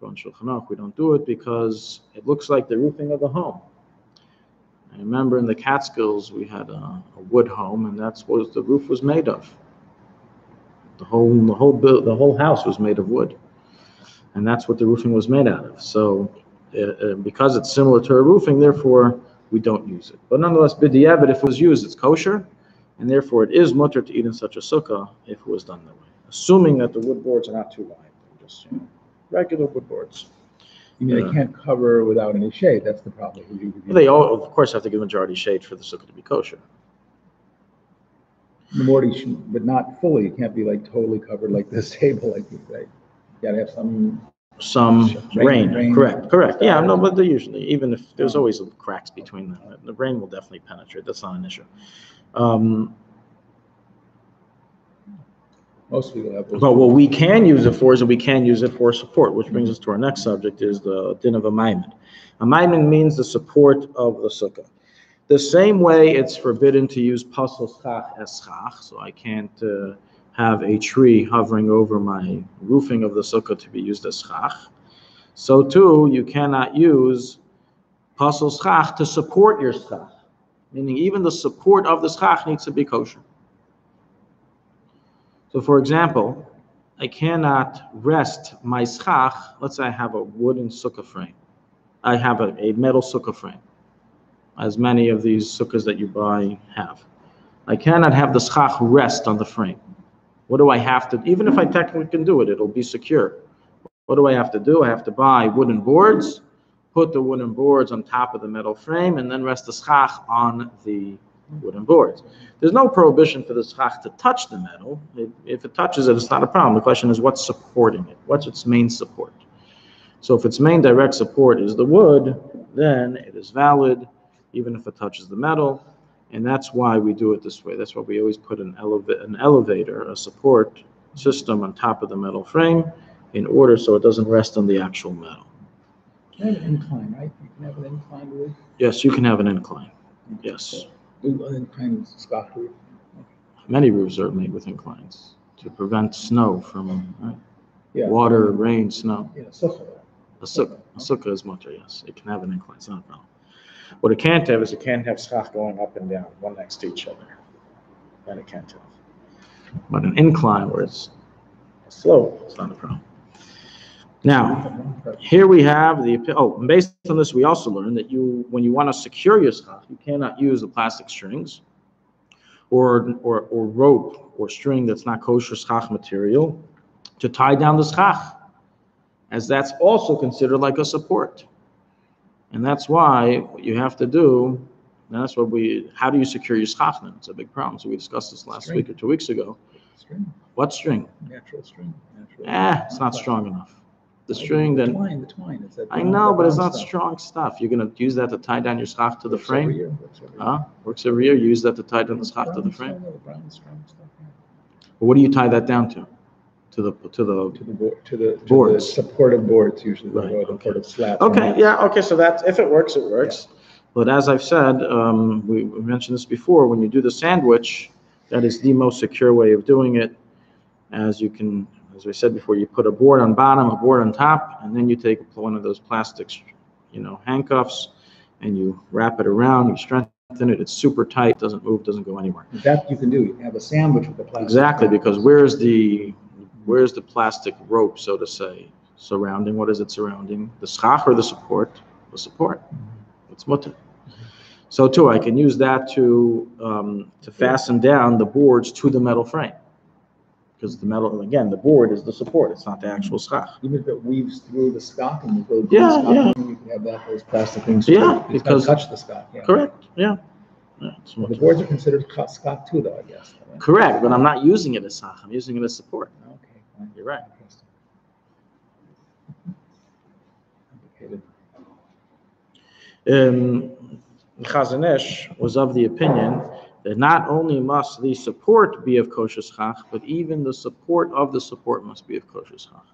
We don't do it because it looks like the roofing of the home. I remember in the Catskills we had a wood home, and that's what the roof was made of. The whole house was made of wood, and that's what the roofing was made out of. So because it's similar to a roofing, therefore we don't use it. But nonetheless, b'diavad, if it was used, it's kosher, and therefore it is mutter to eat in such a sukkah if it was done that way, assuming that the wood boards are not too wide. Just regular wood boards. You mean they can't cover without any shade? That's the problem. They all, of course, have to give majority shade for the sukkah to be kosher. Majority, but not fully. It can't be like totally covered like this table, like you say. You got to have some rain. Correct. Yeah, no, but they usually, even if there's always cracks between them, the rain will definitely penetrate. That's not an issue. Most people have those. But what we can use it for is that we can use it for support, which brings us to our next subject, is the din of a maimin. A maimin means the support of the sukkah. The same way it's forbidden to use pasal schach as schach, so I can't have a tree hovering over my roofing of the sukkah to be used as schach. So too, you cannot use pasal schach to support your schach, meaning even the support of the schach needs to be kosher. So for example, I cannot rest my schach. Let's say I have a wooden sukkah frame. I have a metal sukkah frame, as many of these sukkahs that you buy have. I cannot have the schach rest on the frame. What do I have to, even if I technically can do it, it'll be secure. What do I have to do? I have to buy wooden boards, put the wooden boards on top of the metal frame, and then rest the schach on the wooden boards. There's no prohibition for the schach to touch the metal. If it touches it, it's not a problem. The question is what's supporting it? What's its main support? So if its main direct support is the wood, then it is valid, even if it touches the metal. And that's why we do it this way. That's why we always put an elevator, a support system on top of the metal frame in order so it doesn't rest on the actual metal. You can have an incline, right? You can have an incline roof. Yes, you can have an incline. Yes. Do an incline schach roof. Many roofs are made with inclines to prevent snow from Yeah. water, rain, snow. Yeah, sukkah. A sukkah is mutter, yes. It can have an incline, it's not a problem. What it can't have is it can't have schach going up and down, one next to each other. That it can't have. But an incline where it's a slope, it's not a problem. Now, here we have based on this, we also learned that when you want to secure your schach, you cannot use the plastic strings or rope or string that's not kosher schach material to tie down the schach, as that's also considered like a support. And that's why what you have to do, and that's how do you secure your schach then? It's a big problem. So we discussed this last week or 2 weeks ago. String. What string? Natural string. It's not strong enough. The string The then. twine. It's that I know, but it's not stuff. strong stuff. You're going to use that to tie down your schach to the Works every frame? year, Works every year. You use that to tie down the schach to the Brown frame? stone, brown strong stuff, yeah. Well, what do you tie that down to? To the boards. Supportive boards usually. Right, The okay. supportive slats. Okay, yeah, okay, so that's, if it works, it works. But as I've said, we mentioned this before, when you do the sandwich, that is the most secure way of doing it. As we said before, you put a board on bottom, a board on top, and then you take one of those plastic, handcuffs, and you wrap it around, you strengthen it, it's super tight, doesn't move, doesn't go anywhere. That you can do. You can have a sandwich with the plastic. Exactly, because where's the plastic rope, so to say, surrounding? What is it surrounding? The schach or the support? The support. It's mutter. So too, I can use that to fasten down the boards to the metal frame, because the metal, again, the board is the support. It's not the actual schach. Even if it weaves through the schach and you go Yeah, the schach, yeah. you can have those plastic things. Yeah, It's because- not touch the schach. Yeah. Correct. Yeah. It's The mutter. boards are considered schach too, though, I guess. Right? Correct, but I'm not using it as schach. I'm using it as support. Okay, fine. You're right. Interesting. Complicated. Chazon Ish was of the opinion that not only must the support be of kosher schach, but even the support of the support must be of kosher schach.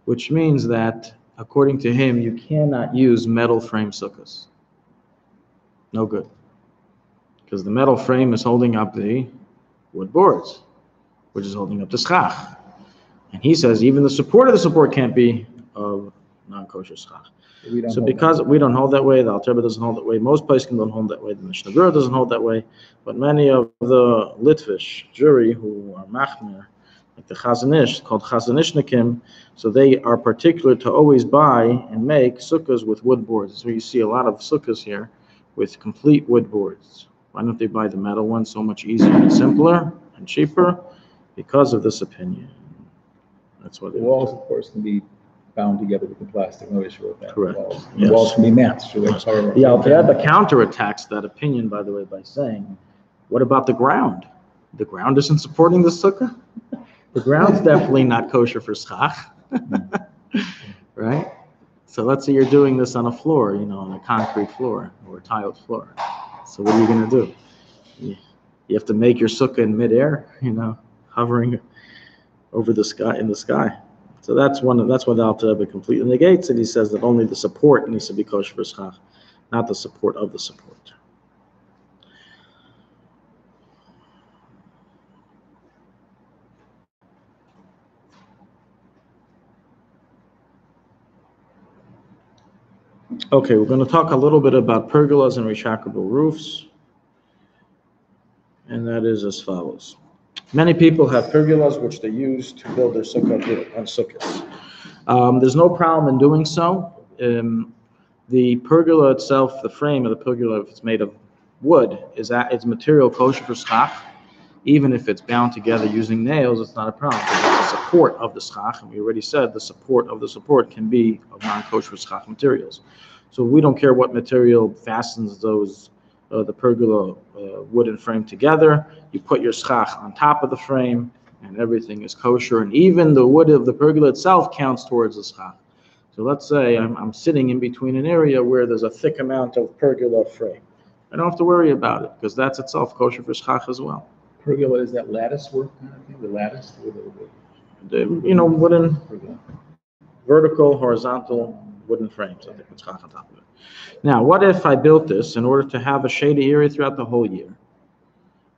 Which means that, according to him, you cannot use metal frame sukkahs. No good. Because the metal frame is holding up the wood boards, which is holding up the schach. And he says even the support of the support can't be of non-kosher schach. So because we don't hold that way, the Alter Rebbe doesn't hold that way, most poskim don't hold that way, the Mishnah Berurah doesn't hold that way, but many of the Litvish jury who are machmer, like the Chazon Ish, called Chazon Ishnikim, so they are particular to always buy and make sukkahs with wood boards. So you see a lot of sukkahs here with complete wood boards. Why don't they buy the metal one? So much easier and simpler and cheaper because of this opinion. That's what The walls, of course, can be bound together with the plastic. No issue with that. Correct. The walls can be matched. The Alter Rebbe counterattacks that opinion, by the way, by saying, what about the ground? The ground isn't supporting the sukkah? The ground's definitely not kosher for schach. Right? So let's say you're doing this on a floor, on a concrete floor or a tiled floor. So what are you going to do? You have to make your sukkah in midair, hovering over the sky, in the sky. So that's why the Alter Rebbe completely negates it. He says that only the support needs to be kosher for schach, not the support of the support. Okay, we're going to talk a little bit about pergolas and retractable roofs, and that is as follows. Many people have pergolas which they use to build their sukkah on sukkahs. There's no problem in doing so. The pergola itself, the frame of the pergola, if it's made of wood, is material kosher for schach. Even if it's bound together using nails, it's not a problem. It's the support of the schach, and we already said the support of the support can be of non-kosher schach materials. So we don't care what material fastens the pergola wooden frame together. You put your schach on top of the frame, and everything is kosher. And even the wood of the pergola itself counts towards the schach. So let's say I'm sitting in between an area where there's a thick amount of pergola frame. I don't have to worry about it because that's itself kosher for schach as well. Pergola is that lattice work kind of thing, the lattice with Wooden, pergola. vertical, horizontal wooden frames. I think it's schach on top of it. Now, what if I built this in order to have a shady area throughout the whole year?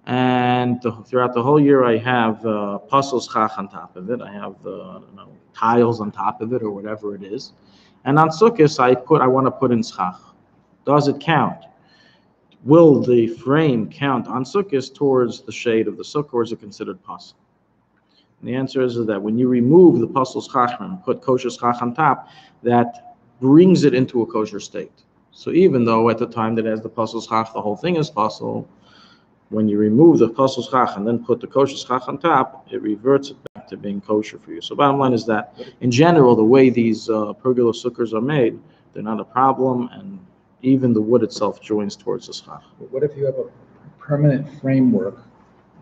And throughout the whole year, I have puzzle schach on top of it. I have tiles on top of it, or whatever it is. And on Succos, I want to put in schach. Does it count? Will the frame count on Succos towards the shade of the sukkah, or is it considered puzzle? And the answer is that when you remove the puzzle schach and put kosher schach on top, that brings it into a kosher state. So even though at the time that it has the puzzle schach, the whole thing is puzzle, when you remove the puzzle schach and then put the kosher schach on top, it reverts it back to being kosher for you. So bottom line is that, in general, the way these pergola sukkahs are made, they're not a problem, and even the wood itself joins towards the schach. But what if you have a permanent framework,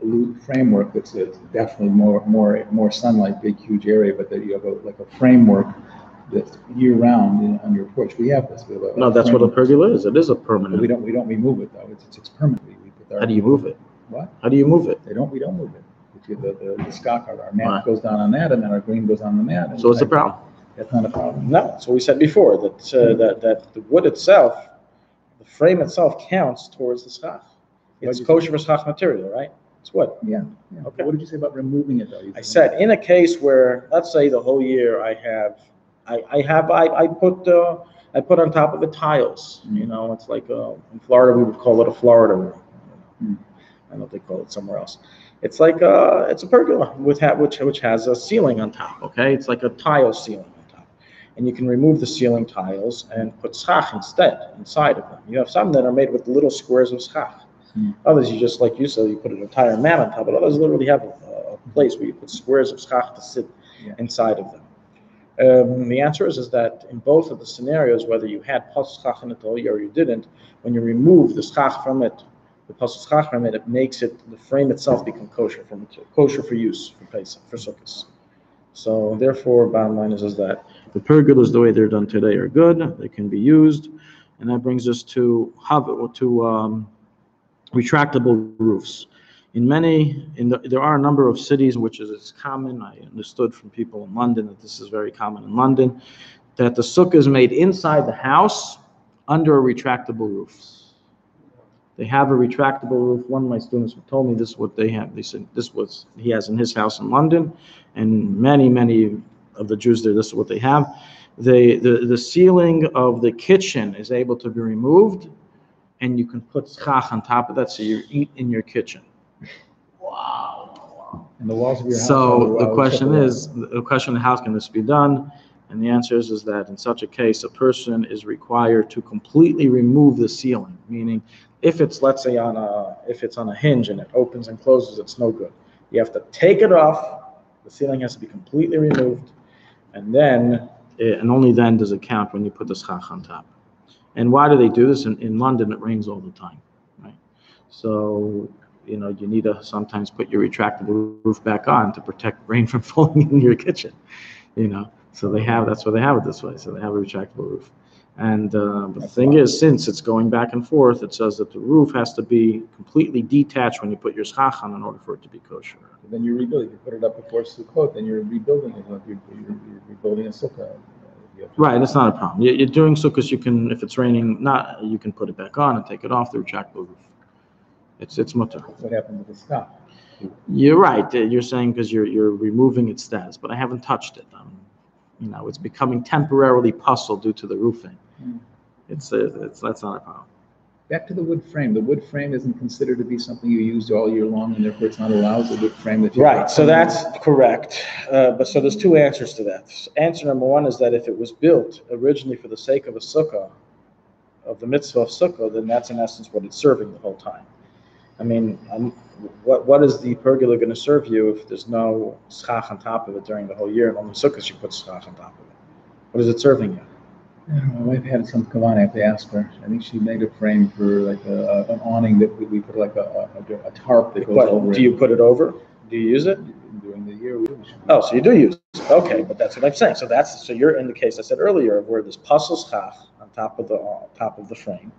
a loop framework that's definitely more sunlight, big huge area, but that you have a framework that's year round on your porch? We have this. No, that's what a pergola is. It is a permanent. But we don't remove it though. It's permanent. How do you move it? What? How do you move it? We don't move it. The stock, our mat goes down on that, and then our green goes on the mat. So what's the problem? That's not a problem. No, that's what we said before, that the wood itself, the frame itself counts towards the schach. It's kosher for schach material, right? It's wood. Yeah. Okay. What did you say about removing it though? I said in a case where, let's say the whole year I put on top of it tiles. It's like in Florida we would call it a Florida room. I don't know if they call it somewhere else. It's like it's a pergola which has a ceiling on top. Okay, it's like a tile ceiling on top, and you can remove the ceiling tiles and put schach instead inside of them. You have some that are made with little squares of schach. Others, you just like you said, you put an entire mat on top. But others literally have a place where you put squares of schach to sit inside of them. The answer is that in both of the scenarios, whether you had puzzle schach in it the whole year or you didn't, when you remove the schach from it, the puzzle schach from it, it makes the frame itself become kosher for use for Pesach, for Succos. So therefore, bottom line is that the pergolas, the way they're done today, are good. They can be used, and that brings us to retractable roofs. There are a number of cities in which it's common. I understood from people in London that this is very common in London, that the sukkah is made inside the house under a retractable roof. They have a retractable roof. One of my students told me this is what they have. They said he has in his house in London, and many of the Jews there, this is what they have. The ceiling of the kitchen is able to be removed, and you can put schach on top of that, so you eat in your kitchen. Wow. And the walls of your house. So the question is, how can this be done? And the answer is that in such a case, a person is required to completely remove the ceiling. Meaning, if it's, let's say, on a hinge and it opens and closes, it's no good. You have to take it off. The ceiling has to be completely removed, and only then does it count when you put the schach on top. And why do they do this? In London, it rains all the time, right? So you need to sometimes put your retractable roof back on to protect rain from falling in your kitchen. So that's why they have it this way. So they have a retractable roof. And but the thing is, since it's going back and forth, it says that the roof has to be completely detached when you put your schach on in order for it to be kosher. Then you rebuild it. You put it up before Sukkot, then you're rebuilding it. You're rebuilding a sukkah. Right, that's not a problem. You're doing sukkahs. You can, if it's raining, you can put it back on and take it off the retractable roof. It's mutter. What happened to the stock? You're right. You're saying because you're removing its status, but I haven't touched it. It's becoming temporarily puzzle due to the roofing. That's not a problem. Back to the wood frame. The wood frame isn't considered to be something you use all year long, and therefore it's not allowed. The wood frame that you right. So that's correct. But there's two answers to that. Answer number one is that if it was built originally for the sake of a sukkah, of the mitzvah of sukkah, then that's in essence what it's serving the whole time. I mean, what is the pergola going to serve you if there's no schach on top of it during the whole year, and only sukkahs you put schach on top of it? What is it serving you? I don't know, my wife had some come on, I have to ask her. I think she made a frame for like an awning that we put like a tarp that goes over it. Do you put it over? Do you use it? During the year, we do. Oh, so you do use it. Okay, but that's what I'm saying. So you're in the case I said earlier of where there's pasul schach on top of the frame.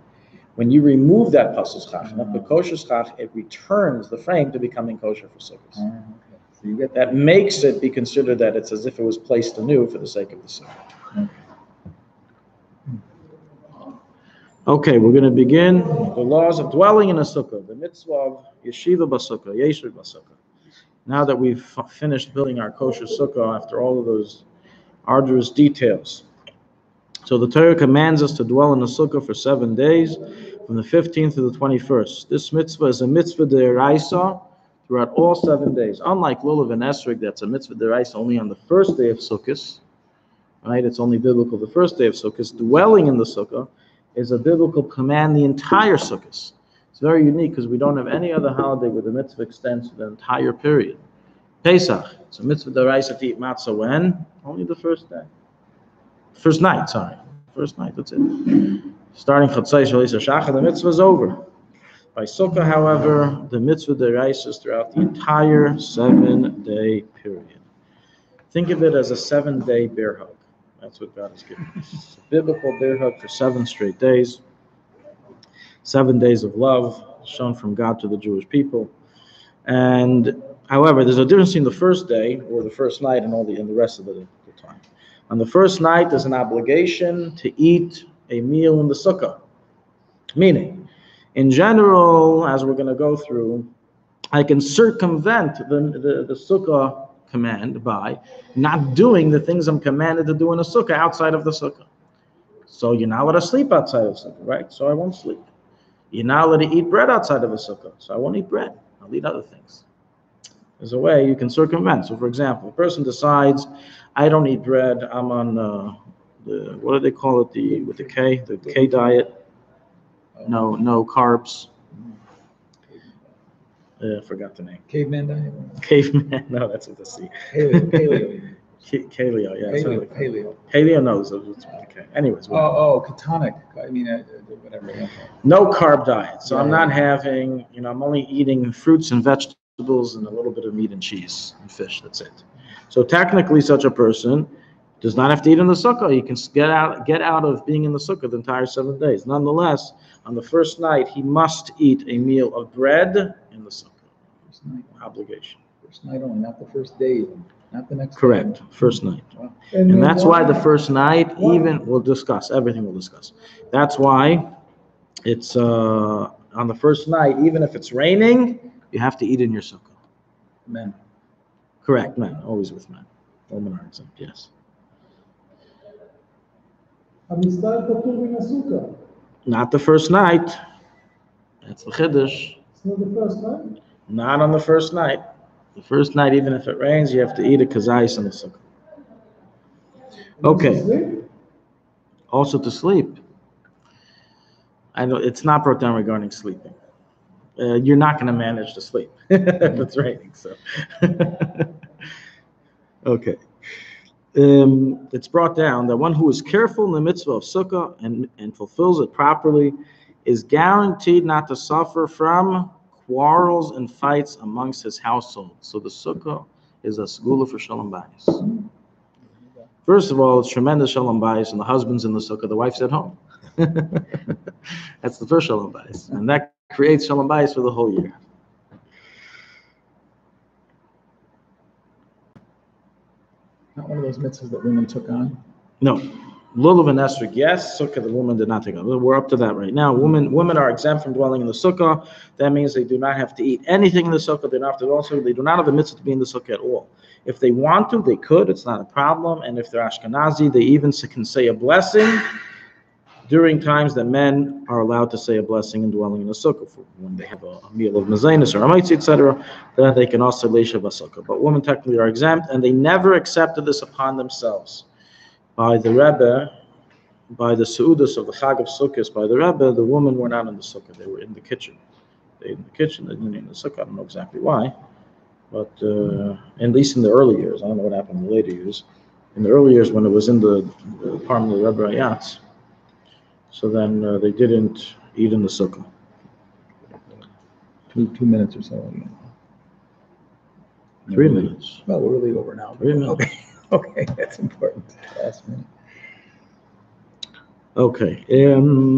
When you remove that pasul schach, not the kosher schach, it returns the frame to becoming kosher for sukkahs. Okay. So you get That makes it be considered that it's as if it was placed anew for the sake of the sukkah. Okay, we're going to begin the laws of dwelling in a sukkah, the mitzvah of yeshiva b'sukkah, yeshiv b'sukkah. Now that we've finished building our kosher sukkah after all of those arduous details. So the Torah commands us to dwell in a sukkah for 7 days, from the 15th to the 21st. This mitzvah is a mitzvah d'oraisa throughout all 7 days. Unlike Lulav and Esrog, that's a mitzvah d'oraisa only on the first day of Sukkot, right? It's only biblical the first day of Sukkot. Dwelling in the sukkah is a biblical command the entire Sukkot. It's very unique because we don't have any other holiday where the mitzvah extends to the entire period. Pesach, it's a mitzvah d'oraisa to eat matzah when? Only the first day. First night, that's it. Starting Chatzai Shalis HaShachar, the mitzvah is over. By Sukkah, however, the mitzvah d'oraisa is throughout the entire 7-day period. Think of it as a 7-day bear hug. That's what God has given us. It's a biblical bear hug for 7 straight days. 7 days of love shown from God to the Jewish people. And however, there's a difference between the first day or the first night and the rest of the time. On the first night, there's an obligation to eat a meal in the sukkah. Meaning, in general, as we're going to go through, I can circumvent the sukkah command by not doing the things I'm commanded to do in a sukkah outside of the sukkah. So you're not allowed to sleep outside of the sukkah, right? So I won't sleep. You're not allowed to eat bread outside of a sukkah, so I won't eat bread. I'll eat other things. There's a way you can circumvent. So, for example, a person decides, I don't eat bread. I'm on the what do they call it? The K diet. No carbs. I forgot the name. Caveman diet? Caveman. No, that's with the C. Paleo. Paleo, yeah. Paleo. Paleo knows. Okay. Anyways. Ketonic. I mean, whatever. Okay. No carb diet. So Yeah, I'm not having, I'm only eating fruits and vegetables and a little bit of meat and cheese and fish. That's it. So technically, such a person does not have to eat in the sukkah. He can get out of being in the sukkah the entire 7 days. Nonetheless, on the first night, he must eat a meal of bread in the sukkah. First night. Obligation. First night only, not the first day, not the next. Correct. Day. First night. Wow. And that's why the first night, we'll discuss, everything we'll discuss. That's why it's on the first night, even if it's raining, you have to eat in your sukkah. Men. Correct, men, always with men. Women are exempt, yes. Not the first night. That's the chiddush. It's not the first night? Not on the first night. The first night, even if it rains, you have to eat a kazayis in the sukkah. Okay. Also to sleep. I know it's not brought down regarding sleeping. You're not going to manage to sleep if it's raining. So, okay. It's brought down that one who is careful in the mitzvah of sukkah and fulfills it properly is guaranteed not to suffer from quarrels and fights amongst his household. So the sukkah is a segula for shalom bayis. First of all, it's tremendous shalom bayis, and the husband's in the sukkah, the wife's at home. That's the first shalom bayis, and that creates shalom bayis for the whole year. Not one of those mitzvahs that women took on? No. Lulav and Esrog, yes. Sukkah, the woman did not take on. We're up to that right now. Women are exempt from dwelling in the sukkah. That means they do not have to eat anything in the sukkah. They don't have to also. They do not have a mitzvah to be in the sukkah at all. If they want to, they could. It's not a problem. And if they're Ashkenazi, they even can say a blessing during times that men are allowed to say a blessing in dwelling in the sukkah. For when they have a meal of mezainis or amaitzi, etc., then they can also leisha b'sukkah. But women technically are exempt, and they never accepted this upon themselves. By the Rebbe, by the Seudas of the Chag of Sukkos, by the Rebbe, the women were not in the sukkah, they were in the kitchen. They in the kitchen, they didn't in the sukkah, I don't know exactly why, but at least in the early years, I don't know what happened in the later years, in the early years when it was in the apartment of the Rebbe Yatz. So then they didn't eat in the sukkah. 2 minutes or so. Again. 3 minutes. Well, we're really over now. 3 minutes. Okay, okay, that's important. Last minute. Okay.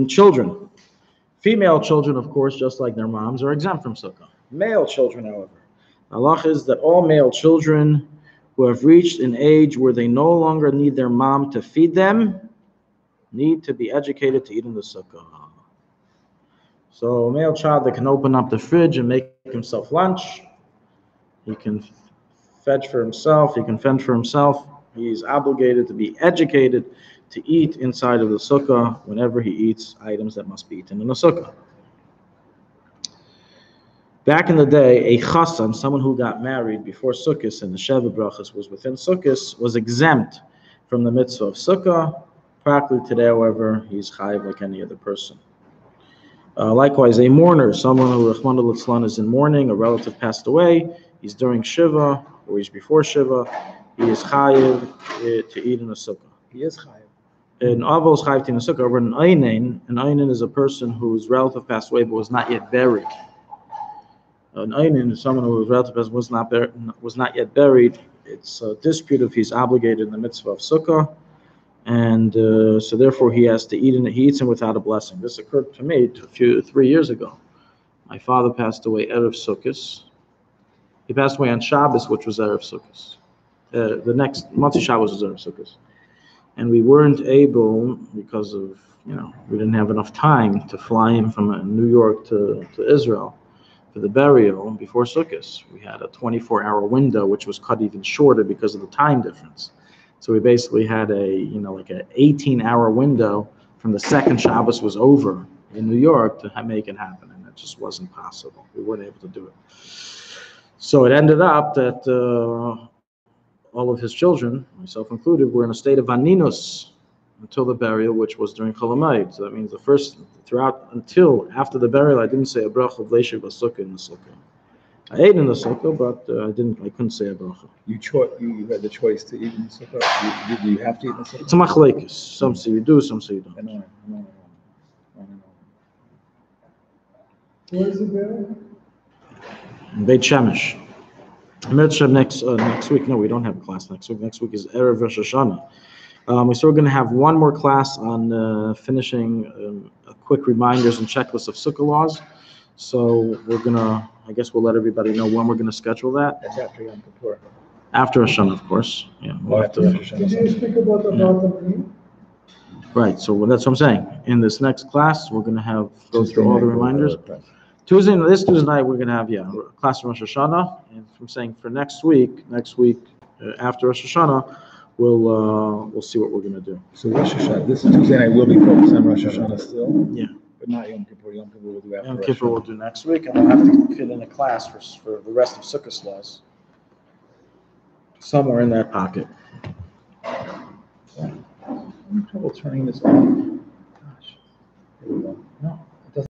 Children. Female children, of course, just like their moms, are exempt from sukkah. Male children, however, the halach is that all male children who have reached an age where they no longer need their mom to feed them need to be educated to eat in the sukkah. So a male child that can open up the fridge and make himself lunch, he can fetch for himself, he can fend for himself, he's obligated to be educated to eat inside of the sukkah whenever he eats items that must be eaten in the sukkah. Back in the day, a chassan, someone who got married before Succos and the Sheva Brachas was within Succos, was exempt from the mitzvah of sukkah. Practically today, however, he's chayiv like any other person. Likewise, a mourner, someone who Rahman al-Islan is in mourning, a relative passed away, he's during Shiva, or he's before Shiva, he is chayiv to eat in a sukkah. He is chayiv. An avos chayiv in a sukkah, or an einin is a person whose relative passed away but was not yet buried. An einin is someone whose relative was not yet buried. It's a dispute if he's obligated in the mitzvah of sukkah, and so therefore he has to eat in it. He eats him without a blessing. This occurred to me 3 years ago. My father passed away Erev Succos. He passed away on Shabbos, which was Erev Succos. The next Motzi Shabbos was Erev Succos, and we weren't able, because of we didn't have enough time to fly him from New York to Israel for the burial before Succos. We had a 24-hour window, which was cut even shorter because of the time difference. So we basically had like an 18-hour window from the second Shabbos was over in New York to make it happen, and it just wasn't possible. We weren't able to do it. So it ended up that all of his children, myself included, were in a state of aninus until the burial, which was during Chol Hamoed. So that means until after the burial, I didn't say a bracha of leishiv sukkah in the sukkah. I ate in the sukkah, but I couldn't say a bracha. You had the choice to eat in the sukkah. Do you have to eat in the sukkah? It's a machlekes. Some say you do, some say you don't. No. Where is it there? In Beit Shemesh. Mitzvah next week. No, we don't have a class next week. Next week is Erev Rosh Hashanah. So we're going to have one more class on finishing quick reminders and checklists of sukkah laws. So I guess we'll let everybody know when we're going to schedule that. That's after Yom Kippur. After Hashanah, of course. Yeah, we'll have to. Did you speak about the bottom? Right. So that's what I'm saying. In this next class, we're going to go through all the reminders. This Tuesday night, we're going to have a class of Rosh Hashanah. And I'm saying for next week after Rosh Hashanah, we'll see what we're going to do. So Rosh Hashanah, this Tuesday night will be focused on Rosh Hashanah still? Yeah. But not Yom Kippur. Yom Kippur we'll do after Yom Rosh Kippur Hashanah. we'll do next week, and we'll have to fit in a class for the rest of Sukkos laws. Somewhere in that pocket. I'm having trouble turning this on. Gosh. Here we go. No.